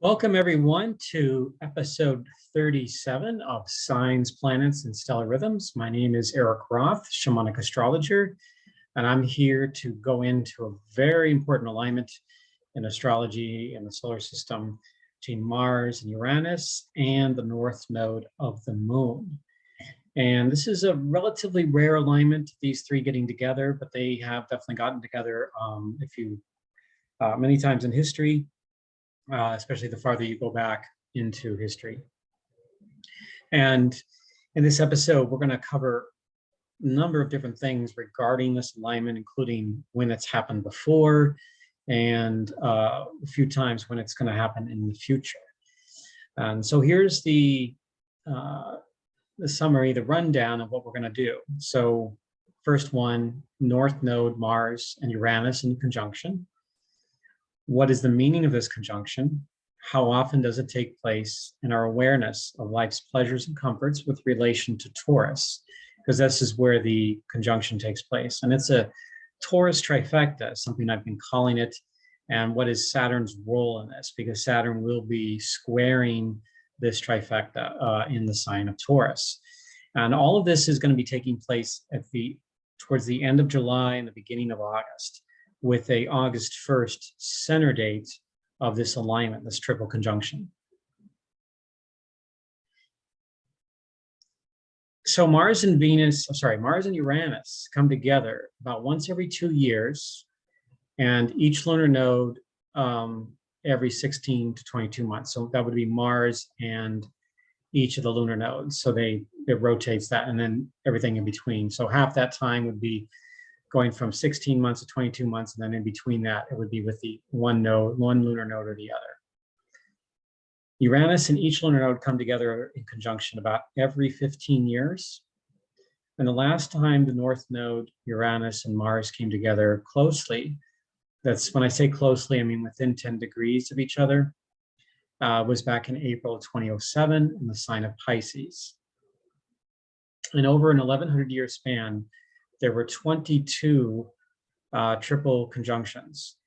Welcome everyone to episode 37 of Signs, Planets, and Stellar Rhythms. My name is Eric Roth, shamanic astrologer, and I'm here to go into a very important alignment in astrology in the solar system between Mars and Uranus and the North Node of the Moon. And this is a relatively rare alignment, these three getting together, but they have definitely gotten together many times in history. Especially the farther you go back into history. And in this episode, we're going to cover a number of different things regarding this alignment, including when it's happened before and a few times when it's going to happen in the future. And so here's the summary, the rundown of what we're going to do. So first one, North Node, Mars and Uranus in conjunction. What is the meaning of this conjunction? How often does it take place? And our awareness of life's pleasures and comforts with relation to Taurus, because this is where the conjunction takes place. And it's a Taurus Trifecta, something I've been calling it. And what is Saturn's role in this? Because Saturn will be squaring this trifecta in the sign of Taurus. And all of this is going to be taking place towards the end of July and the beginning of August, with a August 1st center date of this alignment, this triple conjunction. So Mars and Uranus come together about once every 2 years, and each lunar node every 16 to 22 months. So that would be Mars and each of the lunar nodes. So it rotates that, and then everything in between. So half that time would be going from 16 months to 22 months, and then in between that, it would be with the one lunar node or the other. Uranus and each lunar node come together in conjunction about every 15 years. And the last time the North Node, Uranus and Mars came together closely, that's when I say closely, I mean within 10 degrees of each other, was back in April of 2007 in the sign of Pisces. And over an 1100-year span, there were 22 triple conjunctions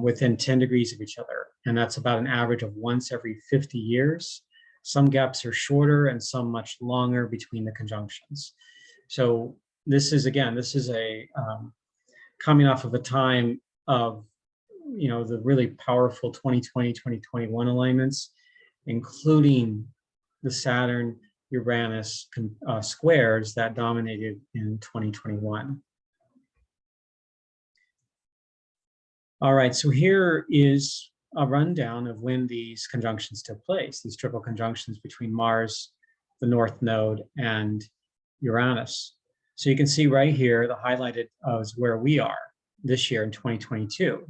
within 10 degrees of each other. And that's about an average of once every 50 years. Some gaps are shorter and some much longer between the conjunctions. So this is a coming off of a time of, the really powerful 2020, 2021 alignments, including the Saturn, Uranus squares that dominated in 2021. All right, so here is a rundown of when these conjunctions took place, these triple conjunctions between Mars, the North Node, and Uranus. So you can see right here, the highlighted is where we are this year in 2022.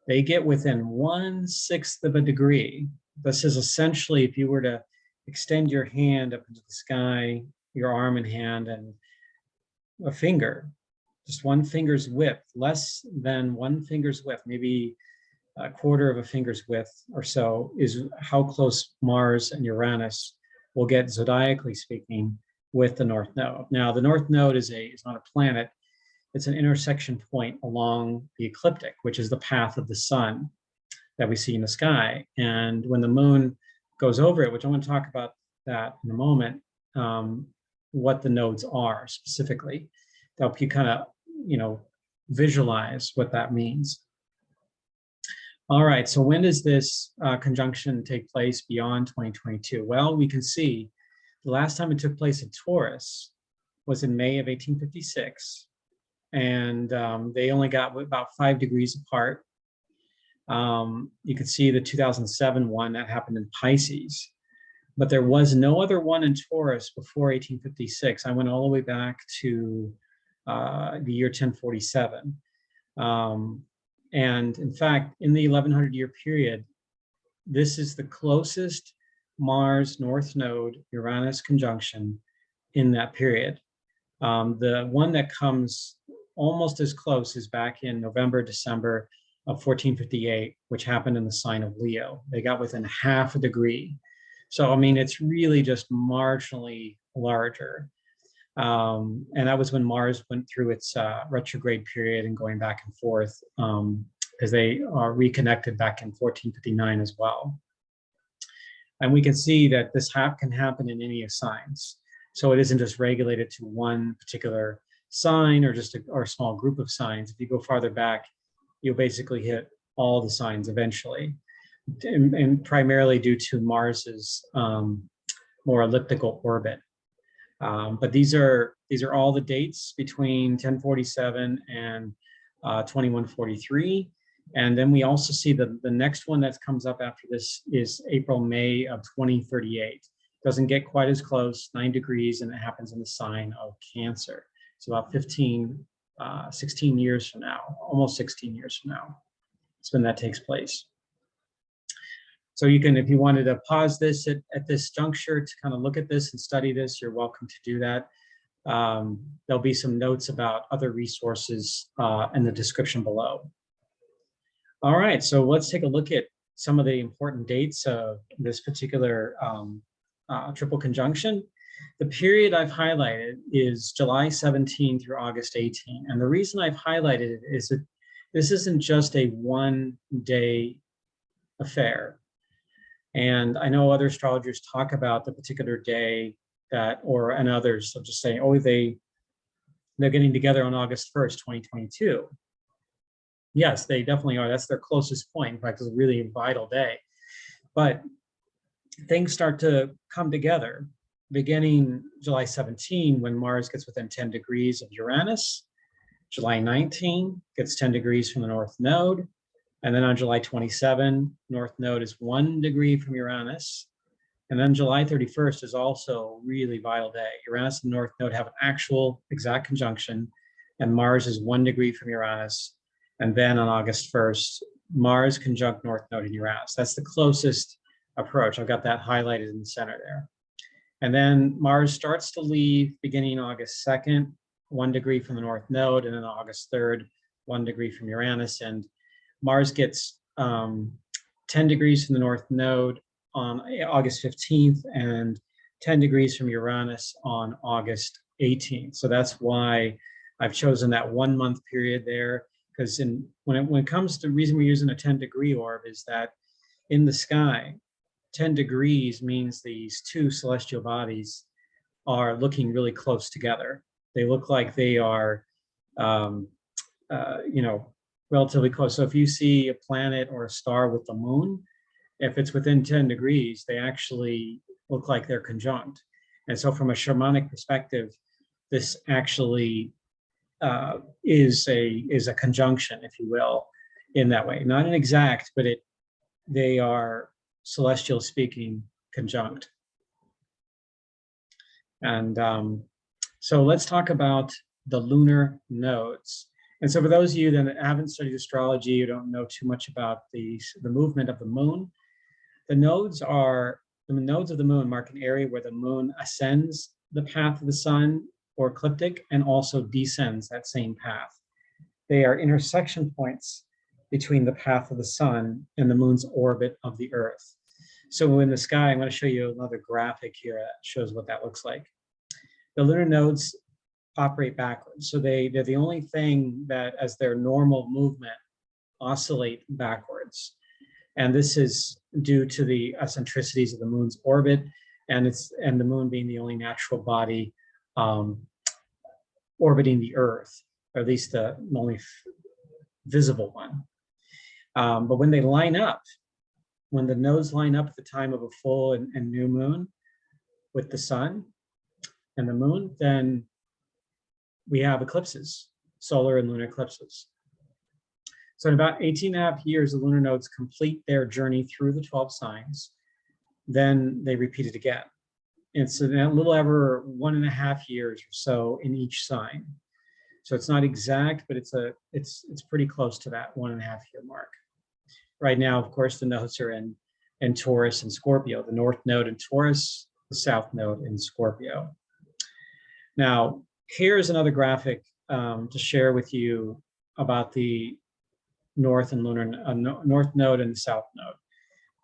They get within 1/6 of a degree. This is essentially, if you were to extend your hand up into the sky, your arm and hand, and a finger, just one finger's width, less than one finger's width, maybe a quarter of a finger's width or so, is how close Mars and Uranus will get, zodiacally speaking, with the North Node. Now, the North Node is not a planet. It's an intersection point along the ecliptic, which is the path of the sun that we see in the sky. And when the moon goes over it, which I want to talk about that in a moment, what the nodes are specifically, to help you kind of, visualize what that means. All right, so when does this conjunction take place beyond 2022? Well, we can see the last time it took place in Taurus was in May of 1856, and they only got about 5 degrees apart. You can see the 2007 one that happened in Pisces, but there was no other one in Taurus before 1856. I went all the way back to the year 1047. And in fact, in the 1100-year period, this is the closest Mars North Node Uranus conjunction in that period. The one that comes almost as close is back in November, December of 1458, which happened in the sign of Leo. They got within half a degree. So, I mean, it's really just marginally larger. And that was when Mars went through its retrograde period and going back and forth, because they are reconnected back in 1459 as well. And we can see that this can happen in any of signs. So it isn't just regulated to one particular sign or just or a small group of signs. If you go farther back, you'll basically hit all the signs eventually, and primarily due to Mars's more elliptical orbit. But these are all the dates between 1047 and 2143. And then we also see the next one that comes up after this is April, May of 2038. Doesn't get quite as close, 9 degrees, and it happens in the sign of Cancer. It's about 16 years from now, almost 16 years from now. It's when that takes place. So you can, if you wanted to pause this at this juncture to kind of look at this and study this, you're welcome to do that. There'll be some notes about other resources in the description below. All right, so let's take a look at some of the important dates of this particular triple conjunction. The period I've highlighted is July 17 through August 18. And the reason I've highlighted it is that this isn't just a one-day affair. And I know other astrologers talk about the particular day that, and others will just say, oh, they're getting together on August 1st, 2022. Yes, they definitely are. That's their closest point. In fact, it's a really vital day. But things start to come together beginning July 17, when Mars gets within 10 degrees of Uranus. July 19 gets 10 degrees from the North Node. And then on July 27, North Node is 1 degree from Uranus. And then July 31st is also a really vital day. Uranus and North Node have an actual exact conjunction, and Mars is 1 degree from Uranus. And then on August 1st, Mars conjunct North Node in Uranus. That's the closest approach. I've got that highlighted in the center there. And then Mars starts to leave beginning August 2nd, 1 degree from the North Node, and then August 3rd, 1 degree from Uranus. And Mars gets 10 degrees from the North Node on August 15th and 10 degrees from Uranus on August 18th. So that's why I've chosen that 1 month period there, because when it comes to the reason we're using a 10-degree orb is that in the sky, 10 degrees means these two celestial bodies are looking really close together. They look like they are, relatively close. So if you see a planet or a star with the moon, if it's within 10 degrees, they actually look like they're conjunct. And so from a shamanic perspective, this actually is a conjunction, if you will, in that way. Not an exact, but they are, celestial speaking, conjunct. And so let's talk about the lunar nodes. And so for those of you that haven't studied astrology, or don't know too much about the movement of the moon, the nodes of the moon mark an area where the moon ascends the path of the sun or ecliptic and also descends that same path. They are intersection points between the path of the sun and the moon's orbit of the earth. So in the sky, I'm going to show you another graphic here that shows what that looks like. The lunar nodes operate backwards. So they're the only thing that, as their normal movement, oscillate backwards. And this is due to the eccentricities of the moon's orbit, and the moon being the only natural body orbiting the earth, or at least the only visible one. But when they line up, when the nodes line up at the time of a full and new moon with the sun and the moon, then we have eclipses, solar and lunar eclipses. So in about 18.5 years, the lunar nodes complete their journey through the 12 signs. Then they repeat it again. It's a little over 1.5 years or so in each sign. So it's not exact, but it's pretty close to that 1.5 year mark. Right now, of course, the nodes are in Taurus and Scorpio, the North Node in Taurus, the South Node in Scorpio. Now, here's another graphic to share with you about the North and Lunar North Node and the South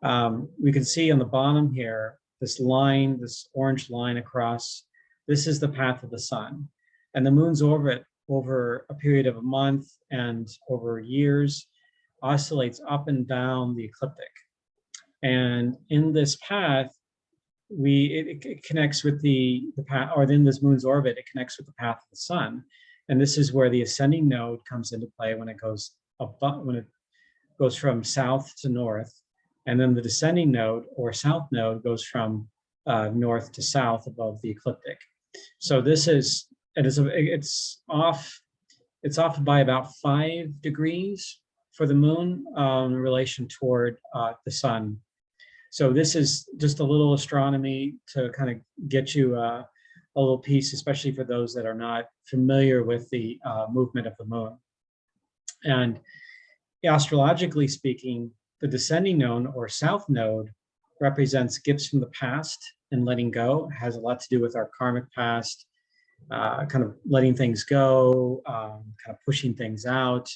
Node. We can see on the bottom here, this line, this orange line across, this is the path of the sun. And the moon's orbit over a period of a month and over years oscillates up and down the ecliptic. And in this path, it connects with the path, or in this moon's orbit, it connects with the path of the sun. And this is where the ascending node comes into play when it goes above, when it goes from south to north. And then the descending node or south node goes from north to south above the ecliptic. So this is, it's off by about 5 degrees for the moon in relation toward the sun. So this is just a little astronomy to kind of get you a little piece, especially for those that are not familiar with the movement of the moon. And astrologically speaking, the descending node or south node represents gifts from the past and letting go. It has a lot to do with our karmic past, kind of letting things go, kind of pushing things out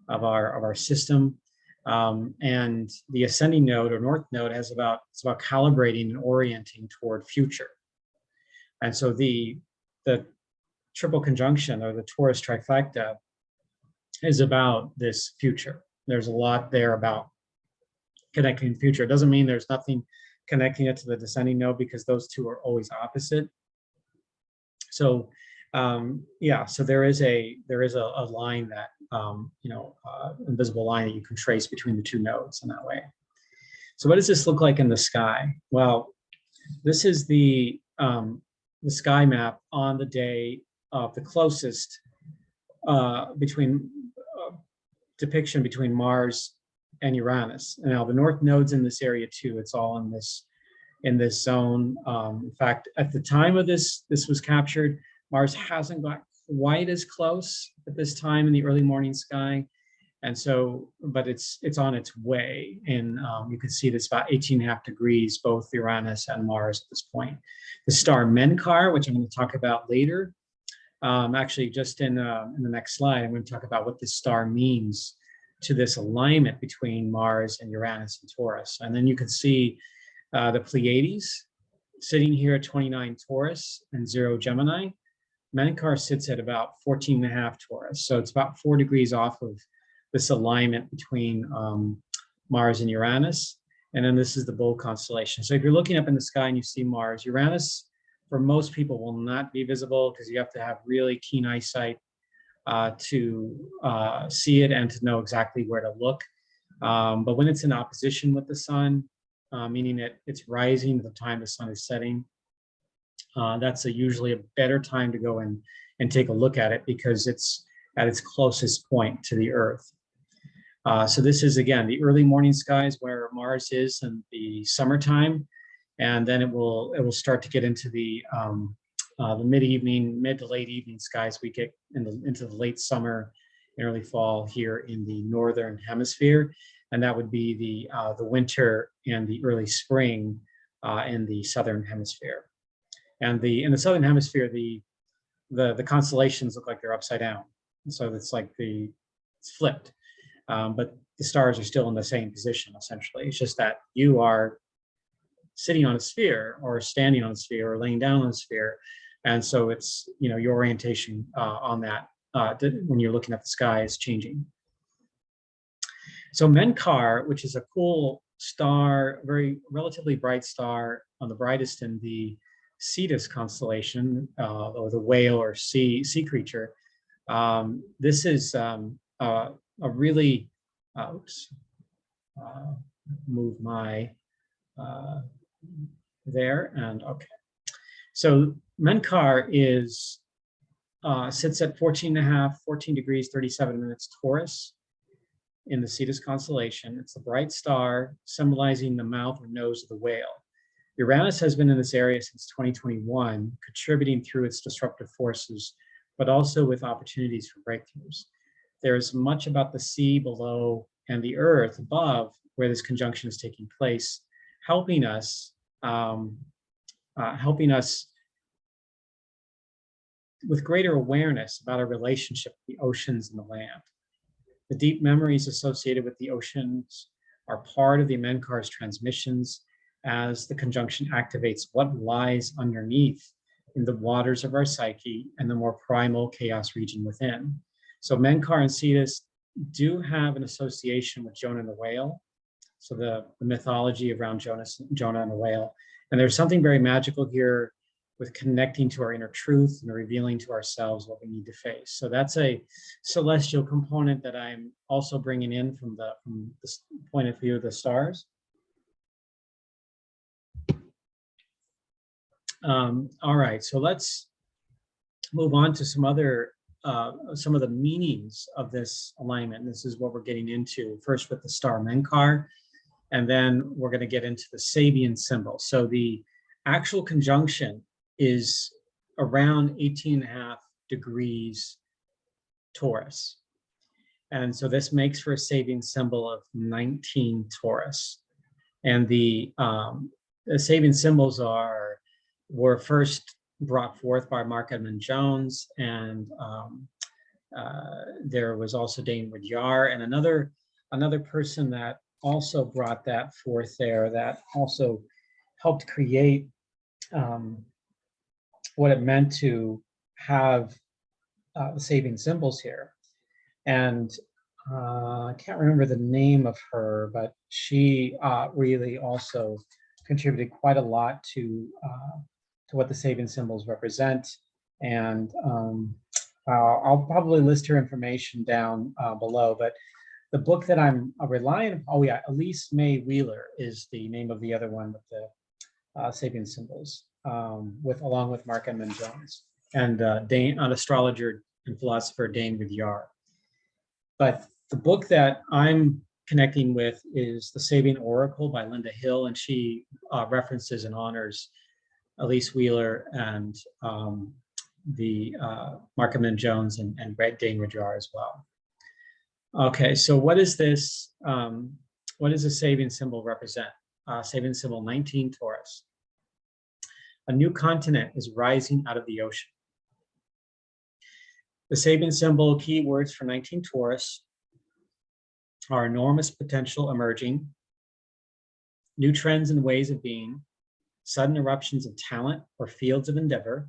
of our system. And the ascending node or north node it's about calibrating and orienting toward future. And so the triple conjunction or the Taurus Trifecta is about this future. There's a lot there about connecting the future. It doesn't mean there's nothing connecting it to the descending node, because those two are always opposite. So yeah, so there is a line that invisible line that you can trace between the two nodes in that way. So what does this look like in the sky? Well, this is the sky map on the day of the closest depiction between Mars and Uranus. And now the North Node's in this area too. It's all in this zone. In fact, at the time of this was captured, Mars hasn't got quite as close at this time in the early morning sky. And so, but it's on its way. And you can see this about 18.5 degrees, both Uranus and Mars at this point. The star Mencar, which I'm going to talk about later, actually just in the next slide, I'm going to talk about what this star means to this alignment between Mars and Uranus and Taurus. And then you can see the Pleiades sitting here at 29 Taurus and 0 Gemini. Mencar sits at about 14.5 Taurus. So it's about 4 degrees off of this alignment between Mars and Uranus. And then this is the Bull constellation. So if you're looking up in the sky and you see Mars, Uranus, for most people, will not be visible because you have to have really keen eyesight to see it and to know exactly where to look. But when it's in opposition with the sun, meaning that it's rising at the time the sun is setting, that's usually a better time to go and take a look at it, because it's at its closest point to the Earth. So this is, again, the early morning skies where Mars is in the summertime, and then it will start to get into the mid to late evening skies. We get into the late summer and early fall here in the northern hemisphere, and that would be the winter and the early spring in the southern hemisphere. And in the southern hemisphere, the constellations look like they're upside down, so it's like it's flipped, but the stars are still in the same position essentially. It's just that you are sitting on a sphere, or standing on a sphere, or laying down on a sphere, and so it's your orientation on that when you're looking at the sky is changing. So Mencar, which is a cool star, very relatively bright star, on the brightest in the Cetus constellation, or the whale or sea creature. This is a really, move my there, and okay. So Mencar sits at 14 degrees 37 minutes Taurus in the Cetus constellation. It's a bright star symbolizing the mouth or nose of the whale. Uranus has been in this area since 2021, contributing through its disruptive forces, but also with opportunities for breakthroughs. There is much about the sea below and the Earth above where this conjunction is taking place, helping us with greater awareness about our relationship with the oceans and the land. The deep memories associated with the oceans are part of the Mencar's transmissions, as the conjunction activates what lies underneath in the waters of our psyche and the more primal chaos region within. So Mencar and Cetus do have an association with Jonah the whale, So the mythology around Jonah and the whale. And there's something very magical here with connecting to our inner truth and revealing to ourselves what we need to face. So that's a celestial component that I'm also bringing in from the point of view of the stars. All right, so let's move on to some of the meanings of this alignment. This is what we're getting into first with the star Mencar, and then we're going to get into the Sabian symbol. So the actual conjunction is around 18.5 degrees Taurus. And so this makes for a Sabian symbol of 19 Taurus. And the Sabian symbols were first brought forth by Mark Edmund Jones, and there was also Dane Rudyard, and another person that also brought that forth there, that also helped create what it meant to have the Sabian symbols here. And I can't remember the name of her, but she really also contributed quite a lot to what the Sabian symbols represent. And I'll probably list her information down below, but the book that I'm relying on, oh yeah, Elise May Wheeler is the name of the other one with the Sabian symbols, along with Mark Edmund Jones and an astrologer and philosopher, Dane Rudyard. But the book that I'm connecting with is The Sabian Oracle by Linda Hill, and she references and honors Elise Wheeler and the Mark Edmund Jones and Dane Rudyard as well. Okay, so what is this? What does the Sabian symbol represent? Sabian symbol 19 Taurus. A new continent is rising out of the ocean. The Sabian symbol keywords for 19 Taurus are enormous potential emerging, new trends and ways of being, sudden eruptions of talent or fields of endeavor,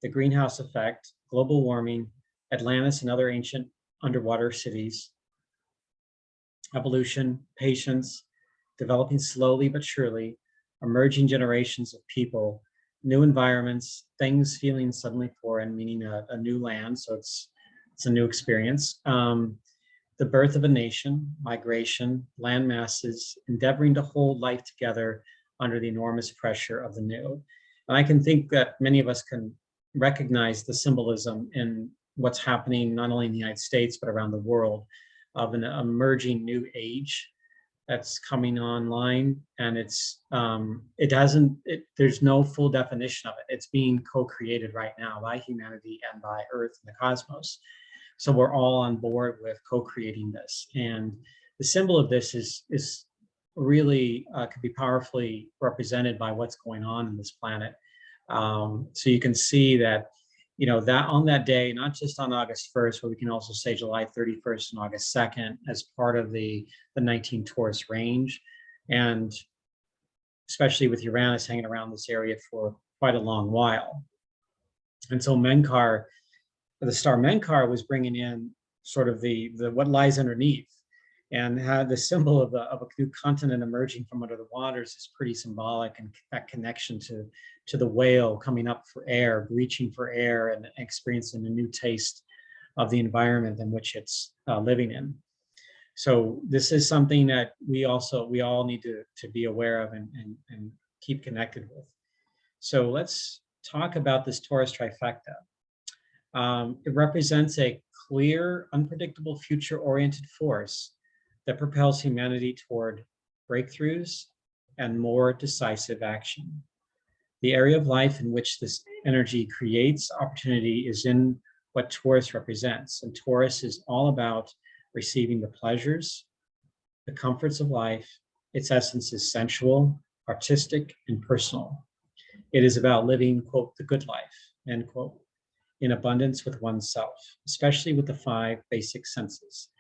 the greenhouse effect, global warming, Atlantis and other ancient underwater cities, evolution, patience, developing slowly but surely, emerging generations of people, new environments, things feeling suddenly foreign, meaning a new land, so it's a new experience. The birth of a nation, migration, land masses, endeavoring to hold life together under the enormous pressure of the new. And I can think that many of us can recognize the symbolism in what's happening not only in the United States, but around the world, of an emerging new age that's coming online. And there's no full definition of it. It's being co-created right now by humanity and by Earth and the cosmos. So we're all on board with co-creating this. And the symbol of this is really could be powerfully represented by what's going on in this planet. So you can see that, that on that day, not just on August 1st, but we can also say July 31st and August 2nd as part of the 19 Taurus range. And especially with Uranus hanging around this area for quite a long while. And so Mencar, the star Mencar, was bringing in sort of the what lies underneath, and had the symbol of a new continent emerging from under the waters is pretty symbolic, and that connection to the whale coming up for air, reaching for air, and experiencing a new taste of the environment in which it's living in. So this is something that we all need to be aware of and keep connected with. So let's talk about this Taurus Trifecta. It represents a clear, unpredictable, future-oriented force that propels humanity toward breakthroughs and more decisive action. The area of life in which this energy creates opportunity is in what Taurus represents. And Taurus is all about receiving the pleasures, the comforts of life. Its essence is sensual, artistic, and personal. It is about living, quote, the good life, end quote, in abundance with oneself, especially with the 5 basic senses.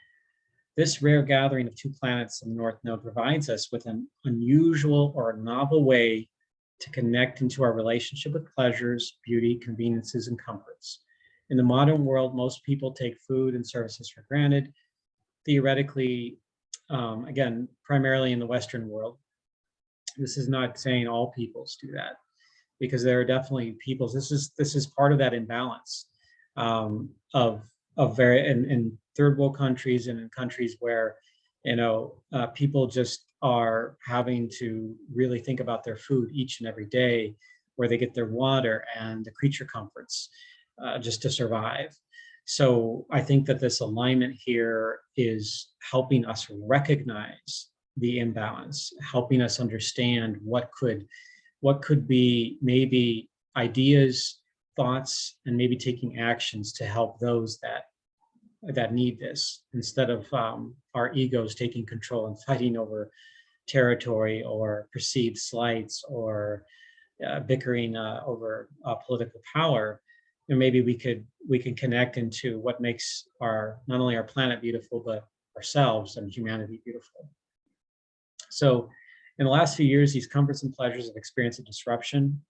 This rare gathering of 2 planets in the North Node provides us with an unusual or novel way to connect into our relationship with pleasures, beauty, conveniences, and comforts. In the modern world, most people take food and services for granted. Theoretically, again, primarily in the Western world. This is not saying all peoples do that, because there are definitely peoples. This is part of that imbalance of very in third world countries and in countries where people just are having to really think about their food each and every day, where they get their water and the creature comforts just to survive. So I think that this alignment here is helping us recognize the imbalance, helping us understand what could be maybe ideas, thoughts, and maybe taking actions to help those that need this, instead of our egos taking control and fighting over territory or perceived slights or bickering over political power. And maybe we can connect into what makes not only our planet beautiful, but ourselves and humanity beautiful. So in the last few years, these comforts and pleasures have experienced a disruption,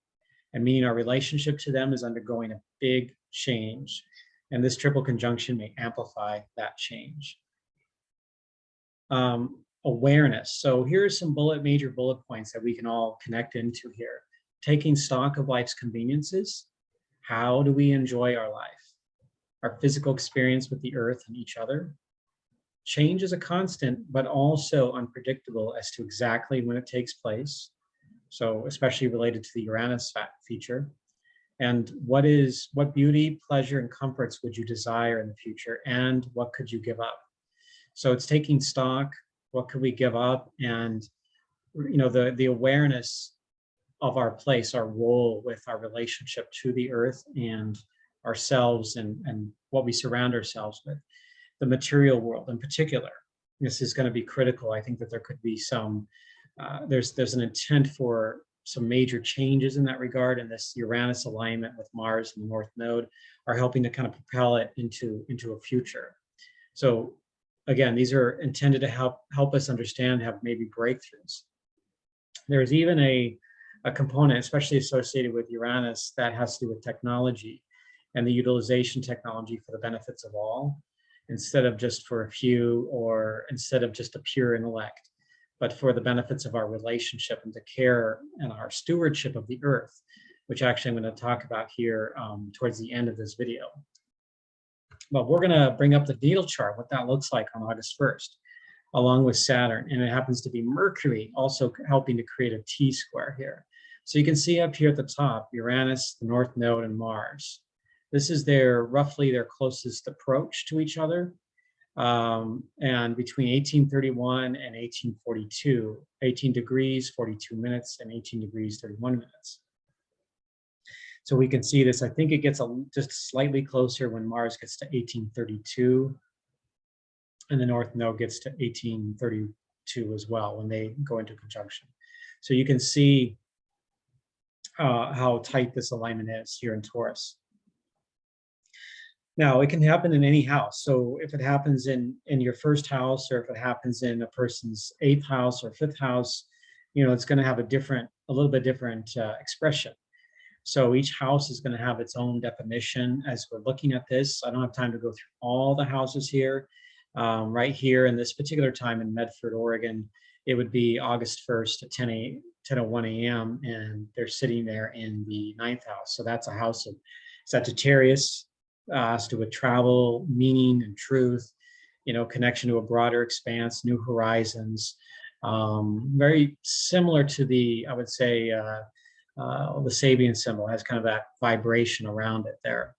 and meaning our relationship to them is undergoing a big change. And this triple conjunction may amplify that change. Awareness. So here are some major bullet points that we can all connect into here. Taking stock of life's conveniences. How do we enjoy our life? Our physical experience with the earth and each other. Change is a constant, but also unpredictable as to exactly when it takes place. So especially related to the Uranus feature. And what beauty, pleasure, and comforts would you desire in the future? And what could you give up? So it's taking stock, what could we give up? And the awareness of our place, our role with our relationship to the earth and ourselves and what we surround ourselves with. The material world in particular, this is going to be critical. I think that there could be some, there's an intent for some major changes in that regard, and this Uranus alignment with Mars and the North Node are helping to kind of propel it into a future. So again, these are intended to help us understand, have maybe breakthroughs. There's even a component, especially associated with Uranus, that has to do with technology and the utilization technology for the benefits of all, instead of just for a few, or instead of just a pure intellect, but for the benefits of our relationship and the care and our stewardship of the earth, which actually I'm going to talk about here towards the end of this video. But we're going to bring up the natal chart, what that looks like on August 1st, along with Saturn. And it happens to be Mercury also helping to create a T-square here. So you can see up here at the top, Uranus, the North Node, and Mars. This is roughly their closest approach to each other. And between 1831 and 1842, 18 degrees, 42 minutes, and 18 degrees, 31 minutes. So we can see this. I think it gets just slightly closer when Mars gets to 1832, and the North Node gets to 1832 as well when they go into conjunction. So you can see how tight this alignment is here in Taurus. Now, it can happen in any house. So if it happens in your first house, or if it happens in a person's 8th house or 5th house, it's going to have a little bit different expression. So each house is going to have its own definition as we're looking at this. I don't have time to go through all the houses here. Right here in this particular time in Medford, Oregon, it would be August 1st at 10:01 a.m. and they're sitting there in the 9th house. So that's a house of Sagittarius, has to do with travel, meaning, and truth, connection to a broader expanse, new horizons. Very similar to I would say, the Sabian symbol has kind of that vibration around it there,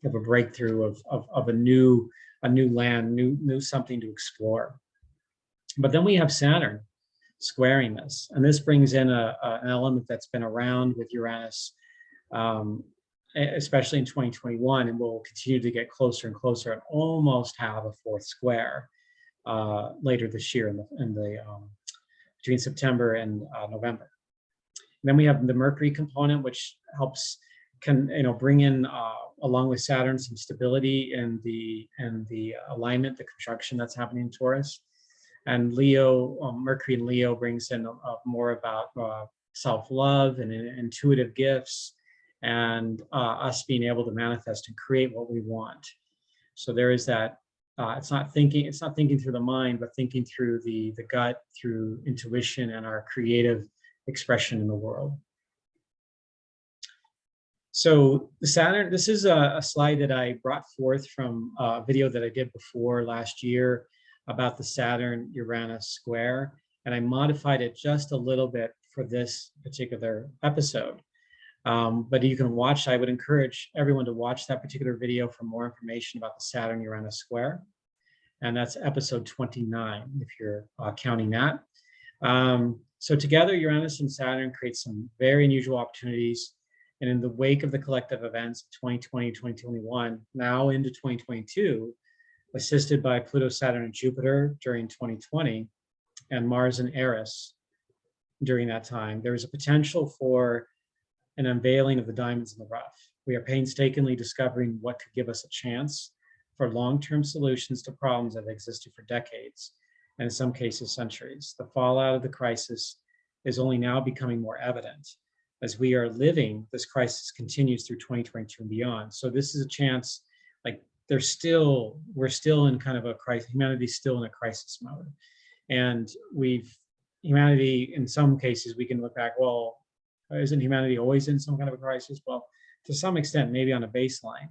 of a breakthrough of a new land, new something to explore. But then we have Saturn squaring this, and this brings in an element that's been around with Uranus, especially in 2021, and will continue to get closer and closer, and almost have a 4th square later this year between September and November. And then we have the Mercury component, which can bring in along with Saturn some stability in the alignment, the conjunction that's happening in Taurus. And Mercury in Leo brings in more about self-love and intuitive gifts, and us being able to manifest and create what we want. So there is that it's not thinking through the mind, but thinking through the gut, through intuition and our creative expression in the world. So the Saturn, this is a slide that I brought forth from a video that I did before last year about the Saturn-Uranus square, and I modified it just a little bit for this particular episode. But you can watch, I would encourage everyone to watch that particular video for more information about the Saturn-Uranus square. And that's episode 29, if you're counting that. So together, Uranus and Saturn create some very unusual opportunities. And in the wake of the collective events of 2020, 2021, now into 2022, assisted by Pluto, Saturn, and Jupiter during 2020, and Mars and Eris during that time, there is a potential for an unveiling of the diamonds in the rough. We are painstakingly discovering what could give us a chance for long-term solutions to problems that have existed for decades, and in some cases, centuries. The fallout of the crisis is only now becoming more evident. As we are living, this crisis continues through 2022 and beyond. So this is a chance, like we're still in kind of a crisis, humanity's still in a crisis mode. And humanity, in some cases, we can look back, well, isn't humanity always in some kind of a crisis? Well, to some extent, maybe on a baseline,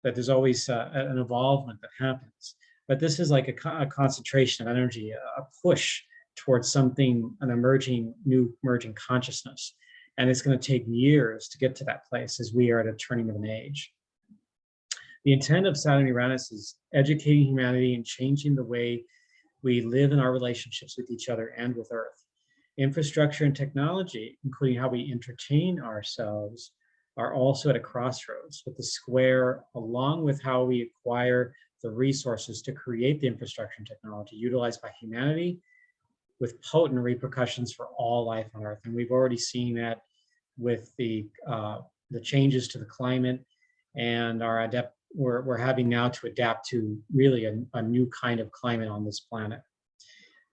that there's always an evolvement that happens. But this is like a concentration of energy, a push towards something, an new emerging consciousness. And it's going to take years to get to that place as we are at a turning of an age. The intent of Saturn-Uranus is educating humanity and changing the way we live in our relationships with each other and with Earth. Infrastructure and technology, including how we entertain ourselves, are also at a crossroads, with the square, along with how we acquire the resources to create the infrastructure and technology utilized by humanity, with potent repercussions for all life on Earth. And we've already seen that with the changes to the climate and we're having now to adapt to really a new kind of climate on this planet.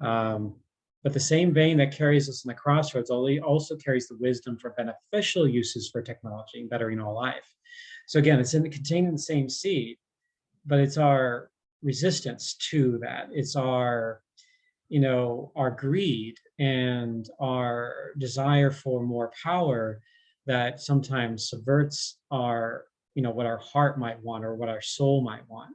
But the same vein that carries us in the crossroads also carries the wisdom for beneficial uses for technology and bettering all life. So again, it's contained in the same seed, but it's our resistance to that. It's our greed and our desire for more power that sometimes subverts what our heart might want or what our soul might want.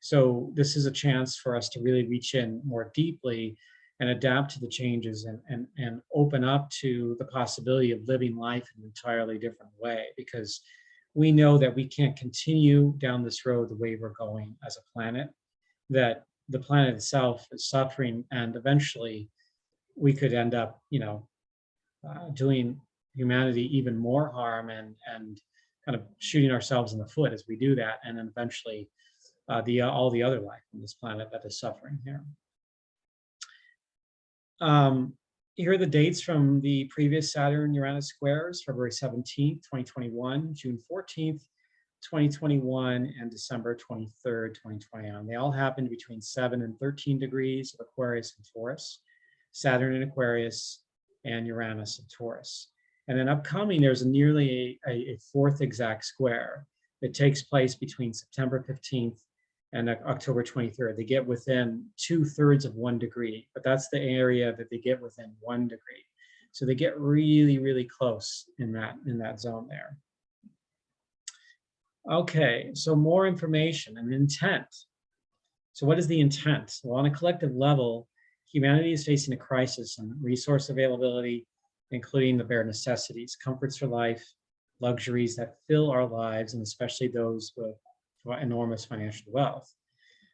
So this is a chance for us to really reach in more deeply and adapt to the changes and open up to the possibility of living life in an entirely different way, because we know that we can't continue down this road the way we're going as a planet, that the planet itself is suffering, and eventually we could end up, doing humanity even more harm and kind of shooting ourselves in the foot as we do that, and then eventually all the other life on this planet that is suffering here. Here are the dates from the previous Saturn-Uranus squares: February 17th, 2021, June 14th, 2021, and December 23rd, 2021. They all happened between 7 and 13 degrees of Aquarius and Taurus, Saturn in Aquarius, and Uranus in Taurus. And then upcoming, there's nearly a fourth exact square that takes place between September 15th and October 23rd. They get within 2/3 of 1 degree, but that's the area that they get within 1 degree. So they get really, really close in that zone there. Okay, so more information and intent. So what is the intent? Well, on a collective level, humanity is facing a crisis in resource availability, including the bare necessities, comforts for life, luxuries that fill our lives, and especially those with enormous financial wealth.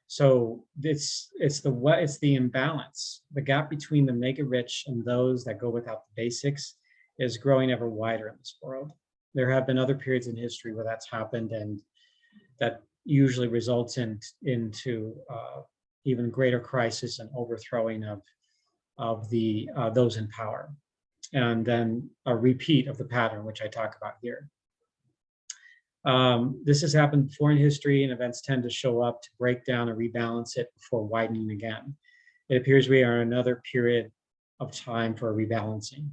So it's the imbalance. The gap between the mega rich and those that go without the basics is growing ever wider in this world. There have been other periods in history where that's happened, and that usually results into even greater crisis and overthrowing of those in power, and then a repeat of the pattern, which I talk about here. This has happened before in history, and events tend to show up to break down and rebalance it before widening again. It appears we are in another period of time for rebalancing.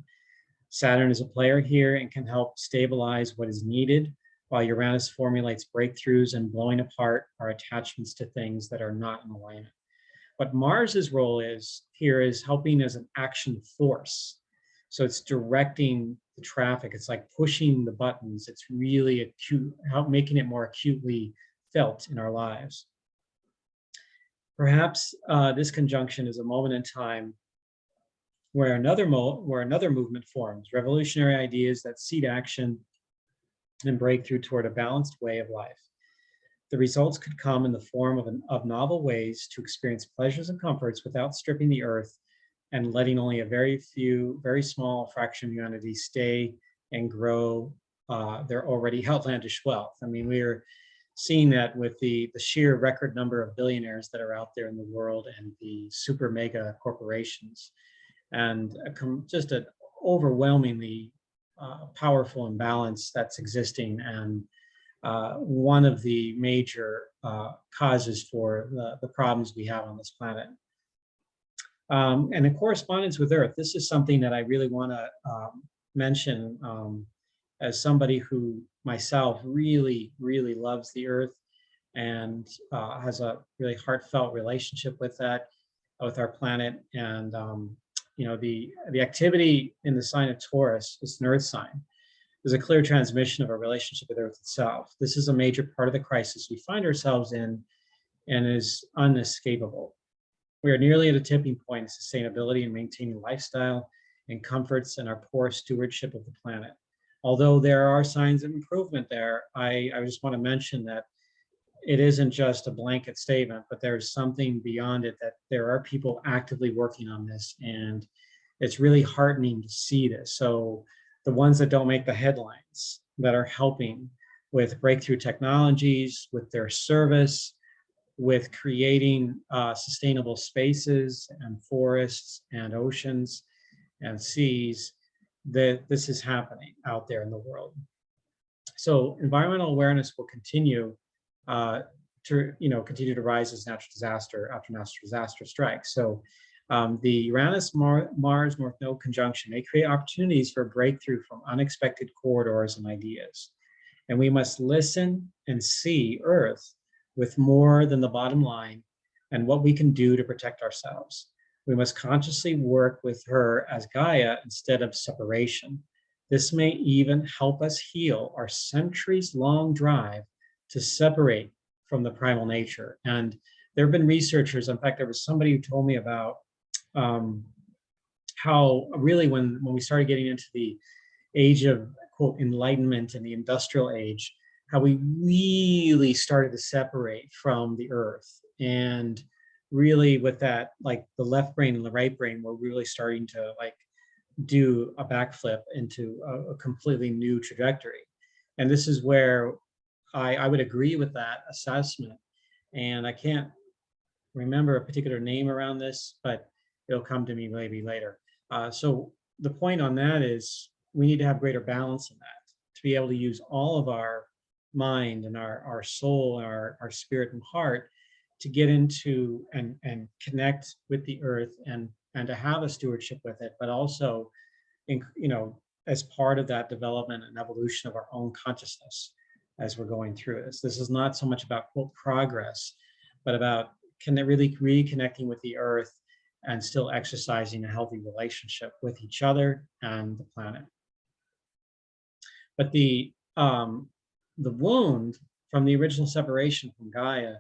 Saturn is a player here and can help stabilize what is needed while Uranus formulates breakthroughs and blowing apart our attachments to things that are not in alignment. What Mars's role is here is helping as an action force. So it's directing the traffic. It's like pushing the buttons. It's really acute, making it more acutely felt in our lives. Perhaps this conjunction is a moment in time where another movement forms, revolutionary ideas that seed action and breakthrough toward a balanced way of life. The results could come in the form of novel ways to experience pleasures and comforts without stripping the earth and letting only a very small fraction of humanity stay and grow their already outlandish wealth. I mean, we're seeing that with the sheer record number of billionaires that are out there in the world and the super mega corporations, and just an overwhelmingly powerful imbalance that's existing, and one of the major causes for the problems we have on this planet. And in correspondence with Earth, this is something that I really want to mention as somebody who myself really loves the Earth and has a really heartfelt relationship with that, with our planet. And you know, the activity in the sign of Taurus is an Earth sign. There's a clear transmission of our relationship with Earth itself. This is a major part of the crisis we find ourselves in and is unescapable. We are nearly at a tipping point in sustainability and maintaining lifestyle and comforts and our poor stewardship of the planet. Although there are signs of improvement there, I just want to mention that it isn't just a blanket statement, but there's something beyond it, that there are people actively working on this, and it's really heartening to see this. So the ones that don't make the headlines, that are helping with breakthrough technologies, with their service, with creating sustainable spaces and forests and oceans and seas, that this is happening out there in the world. So environmental awareness will continue to continue to rise as natural disaster after natural disaster strikes. So the Uranus-Mars North Node conjunction may create opportunities for breakthrough from unexpected corridors and ideas. And we must listen and see Earth with more than the bottom line and what we can do to protect ourselves. We must consciously work with her as Gaia instead of separation. This may even help us heal our centuries-long drive to separate from the primal nature. And there have been researchers, in fact, there was somebody who told me about how really when we started getting into the age of, quote, enlightenment and the industrial age, how we really started to separate from the earth. And really with that, like the left brain and the right brain were really starting to like do a backflip into a completely new trajectory. And this is where I would agree with that assessment. And I can't remember a particular name around this, but it'll come to me maybe later. So the point on that is we need to have greater balance in that, to be able to use all of our mind and our soul and our spirit and heart to get into and connect with the earth and to have a stewardship with it, but also, as part of that development and evolution of our own consciousness as we're going through this. This is not so much about, quote, progress, but about really reconnecting with the earth and still exercising a healthy relationship with each other and the planet. But the wound from the original separation from Gaia,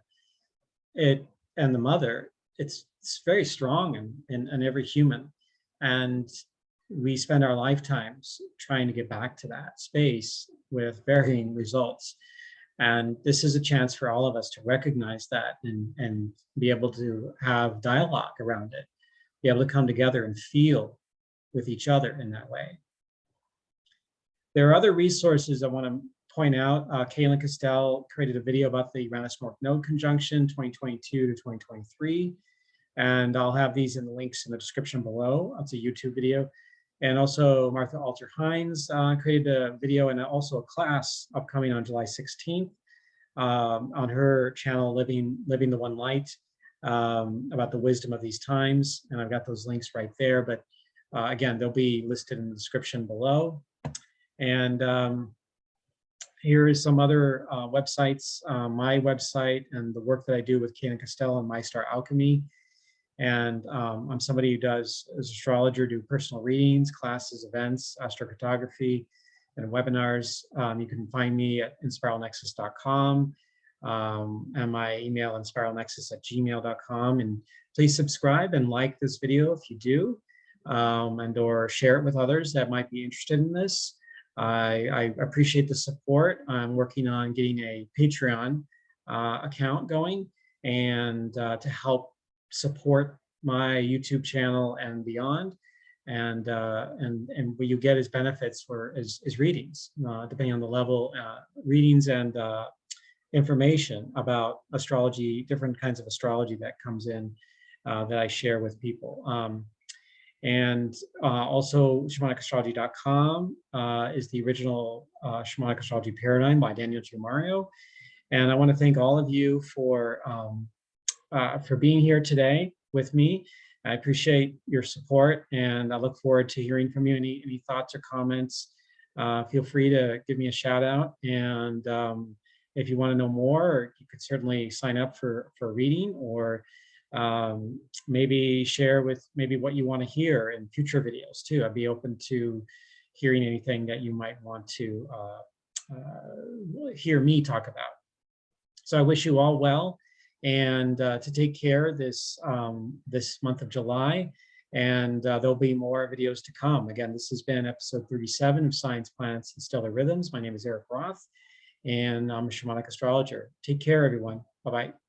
and the mother, it's very strong in every human. And we spend our lifetimes trying to get back to that space with varying results. And this is a chance for all of us to recognize that and be able to have dialogue around it, be able to come together and feel with each other in that way. There are other resources I want to point out. Kaylin Castell created a video about the Uranus North Node conjunction 2022 to 2023. And I'll have these in the links in the description below. It's a YouTube video. And also Martha Alter Hines created a video and also a class upcoming on July 16th on her channel, Living the One Light, about the wisdom of these times. And I've got those links right there. But again, they'll be listed in the description below. And here is some other websites, my website and the work that I do with Kate and Costello and My Star Alchemy. And I'm somebody who does, as an astrologer, do personal readings, classes, events, astrocartography, and webinars. You can find me at inspiralnexus.com and my email inspiralnexus@gmail.com. And please subscribe and like this video if you do, and or share it with others that might be interested in this. I appreciate the support. I'm working on getting a Patreon account going, and to help support my YouTube channel and beyond. And what you get as benefits is readings, depending on the level, readings and information about astrology, different kinds of astrology that comes in that I share with people. And also shamanicastrology.com is the original shamanic astrology paradigm by Daniel G. Mario. And I want to thank all of you for being here today with me. I appreciate your support, and I look forward to hearing from you. Any thoughts or comments, feel free to give me a shout out. And if you want to know more, you could certainly sign up for a reading, or maybe share with what you want to hear in future videos too. I'd be open to hearing anything that you might want to hear me talk about. So I wish you all well, and to take care this this month of July, and there'll be more videos to come. Again, this has been episode 37 of Science, Planets, and Stellar Rhythms. My name is Eric Roth, and I'm a shamanic astrologer. Take care, everyone. Bye-bye.